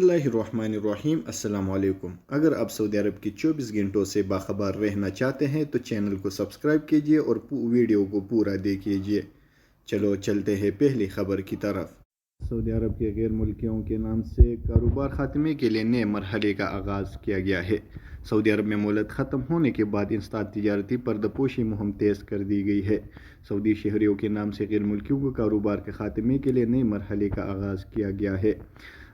اللہ الرحمن الرحیم۔ السلام علیکم۔ اگر آپ سعودی عرب کی 24 گھنٹوں سے باخبر رہنا چاہتے ہیں تو چینل کو سبسکرائب کیجیے اور ویڈیو کو پورا دیکھیے۔ چلو چلتے ہیں پہلی خبر کی طرف۔ سعودی عرب کے غیر ملکیوں کے نام سے کاروبار خاتمے کے لیے نئے مرحلے کا آغاز کیا گیا ہے۔ سعودی عرب میں مہلت ختم ہونے کے بعد انسداد تجارتی پردہ پوشی مہم تیز کر دی گئی ہے۔ سعودی شہریوں کے نام سے غیر ملکیوں کو کاروبار کے خاتمے کے لیے نئے مرحلے کا آغاز کیا گیا ہے۔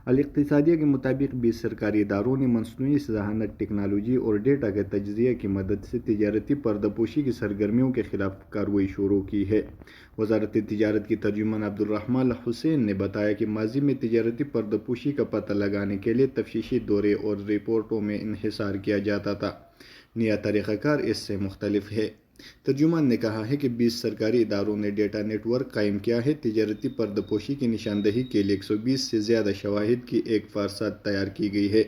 الاقتصادیہ کے مطابق 20 سرکاری اداروں نے مصنوعی ذہانت ٹیکنالوجی اور ڈیٹا کے تجزیہ کی مدد سے تجارتی پردہ پوشی کی سرگرمیوں کے خلاف کارروائی شروع کی ہے۔ وزارت تجارت کی ترجمان عبدالرحمن الحسین نے بتایا کہ ماضی میں تجارتی پردہ پوشی کا پتہ لگانے کے لیے تفتیشی دورے اور رپورٹوں میں انحصار کیا جاتا تھا۔ نیا طریقہ کار اس سے مختلف ہے۔ ترجمان نے کہا ہے کہ 20 سرکاری اداروں نے ڈیٹا نیٹ ورک قائم کیا ہے۔ تجارتی پردہ پوشی کی نشاندہی کے لیے 120 سے زیادہ شواہد کی ایک فہرست تیار کی گئی ہے،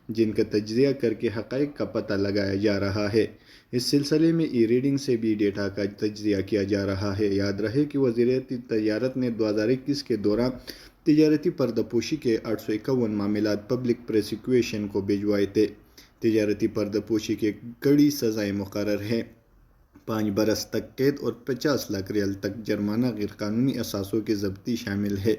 جن کا تجزیہ کر کے حقائق کا پتہ لگایا جا رہا ہے۔ اس سلسلے میں ای ریڈنگ سے بھی ڈیٹا کا تجزیہ کیا جا رہا ہے۔ یاد رہے کہ وزارت تجارت نے 2021 کے دوران تجارتی پردہ پوشی کے 851 معاملات پبلک پروسیکیوشن کو بھجوائے تھے۔ تجارتی پردہ پوشی کے کڑی سزائیں مقرر ہیں۔ 5 برس تک قید اور 50 لاکھ ریال تک جرمانہ غیر قانونی اثاثوں کی ضبطی شامل ہے۔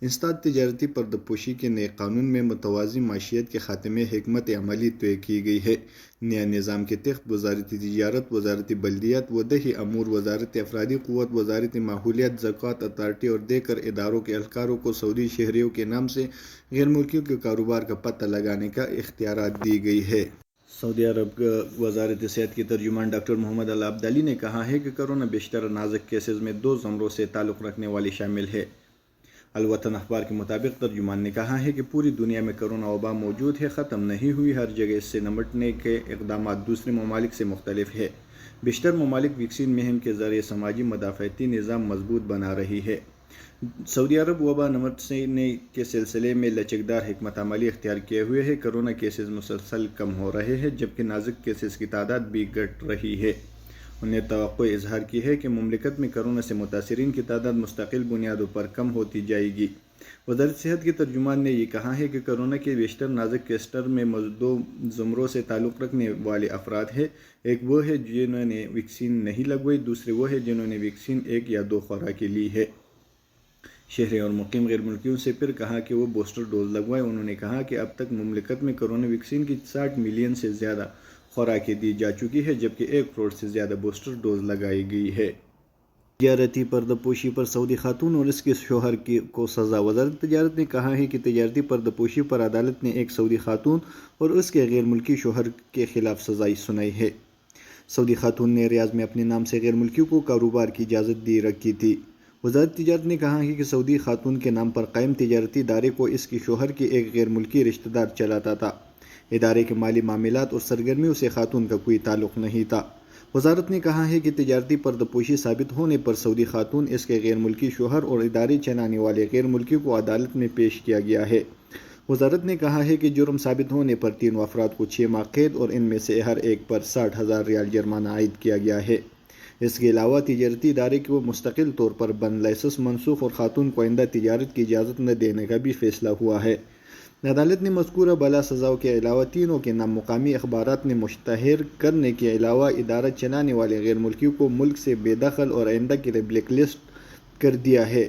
انسداد تجارتی پردہ پوشی کے نئے قانون میں متوازی معیشت کے خاتمے حکمت عملی طے کی گئی ہے۔ نیا نظام کے تحت وزارت تجارت، وزارت بلدیات و دیہی امور، وزارت افرادی قوت، وزارت ماحولیات، زکوٰۃ اتھارٹی اور دیگر اداروں کے اہلکاروں کو سعودی شہریوں کے نام سے غیر ملکیوں کے کاروبار کا پتہ لگانے کا اختیارات دی گئی ہے۔ سعودی عرب وزارت صحت کے ترجمان ڈاکٹر محمد العبدالی نے کہا ہے کہ کورونا بیشتر نازک کیسز میں 2 زمروں سے تعلق رکھنے والے شامل ہے۔ الوطن اخبار کے مطابق ترجمان نے کہا ہے کہ پوری دنیا میں کورونا وبا موجود ہے، ختم نہیں ہوئی، ہر جگہ اس سے نمٹنے کے اقدامات دوسرے ممالک سے مختلف ہے۔ بیشتر ممالک ویکسین مہم کے ذریعے سماجی مدافعتی نظام مضبوط بنا رہی ہے۔ سعودی عرب وبا نمٹنے کے سلسلے میں لچکدار حکمت عملی اختیار کیے ہوئے ہے۔ کورونا کیسز مسلسل کم ہو رہے ہیں، جبکہ نازک کیسز کی تعداد بھی گھٹ رہی ہے۔ انہوں نے توقع اظہار کی ہے کہ مملکت میں کورونا سے متاثرین کی تعداد مستقل بنیادوں پر کم ہوتی جائے گی۔ وزارت صحت کے ترجمان نے یہ کہا ہے کہ کورونا کے بیشتر نازک کیسز میں 2 زمروں سے تعلق رکھنے والے افراد ہیں۔ ایک وہ ہے جنہوں نے ویکسین نہیں لگوائی، دوسرے وہ ہے جنہوں نے ویکسین 1 یا 2 خوراکیں لی ہے۔ شہری اور مقیم غیر ملکیوں سے پھر کہا کہ وہ بوسٹر ڈوز لگوائیں۔ انہوں نے کہا کہ اب تک مملکت میں کورونا ویکسین کی 60 ملین سے زیادہ خوراکیں دی جا چکی ہیں، جبکہ 1 کروڑ سے زیادہ بوسٹر ڈوز لگائی گئی ہے۔ تجارتی پردہ پوشی پر سعودی خاتون اور اس کے شوہر کو سزا۔ وزارت تجارت نے کہا ہے کہ تجارتی پردہ پوشی پر عدالت نے ایک سعودی خاتون اور اس کے غیر ملکی شوہر کے خلاف سزا سنائی ہے۔ سعودی خاتون نے ریاض میں اپنے نام سے غیر ملکیوں کو کاروبار کی اجازت دی رکھی تھی۔ وزارت تجارت نے کہا ہے کہ سعودی خاتون کے نام پر قائم تجارتی ادارے کو اس کے شوہر کے ایک غیر ملکی رشتہ دار چلاتا تھا۔ ادارے کے مالی معاملات اور سرگرمیوں سے خاتون کا کوئی تعلق نہیں تھا۔ وزارت نے کہا ہے کہ تجارتی پردہ پوشی ثابت ہونے پر سعودی خاتون، اس کے غیر ملکی شوہر اور ادارے چلانے والے غیر ملکی کو عدالت میں پیش کیا گیا ہے۔ وزارت نے کہا ہے کہ جرم ثابت ہونے پر 3 افراد کو 6 ماہ قید اور ان میں سے ہر ایک پر 60,000 ریال جرمانہ عائد کیا گیا ہے۔ اس کے علاوہ تجارتی ادارے کو مستقل طور پر بند، لائسنس منسوخ اور خاتون کو آئندہ تجارت کی اجازت نہ دینے کا بھی فیصلہ ہوا ہے۔ عدالت نے مذکورہ بالا سزاؤں کے علاوہ تینوں کے نام مقامی اخبارات میں مشتہر کرنے کے علاوہ ادارہ چلانے والے غیر ملکیوں کو ملک سے بے دخل اور آئندہ کے لیے بلیک لسٹ کر دیا ہے۔